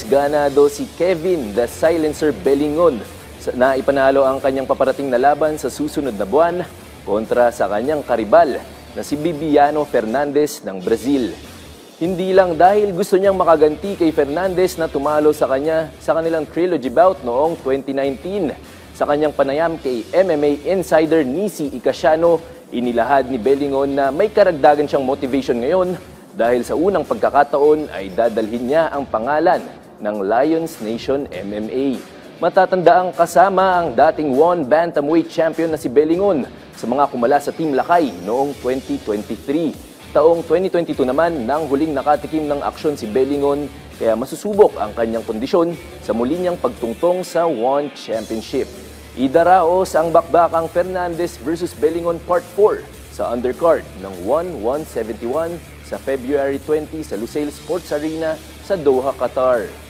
ganado si Kevin the Silencer Bellingon na ipanalo ang kanyang paparating na laban sa susunod na buwan kontra sa kanyang karibal na si Bibiano Fernandez ng Brazil. Hindi lang dahil gusto niyang makaganti kay Fernandez na tumalo sa kanilang trilogy bout noong 2019. Sa kanyang panayam kay MMA insider Nisi Icasiano, inilahad ni Bellingon na may karagdagan siyang motivation ngayon dahil sa unang pagkakataon ay dadalhin niya ang pangalan ng Lions Nation MMA. Matatandaang kasama ang dating one bantamweight champion na si Bellingon sa mga kumala sa Team Lakay noong 2023. Taong 2022 naman nang huling nakatikim ng aksyon si Bellingon kaya masusubok ang kanyang kondisyon sa muli niyang pagtungtong sa One Championship. Idaraos ang bakbakang Fernandez versus Bellingon Part 4 sa undercard ng 171 sa February 20 sa Lusail Sports Arena sa Doha, Qatar.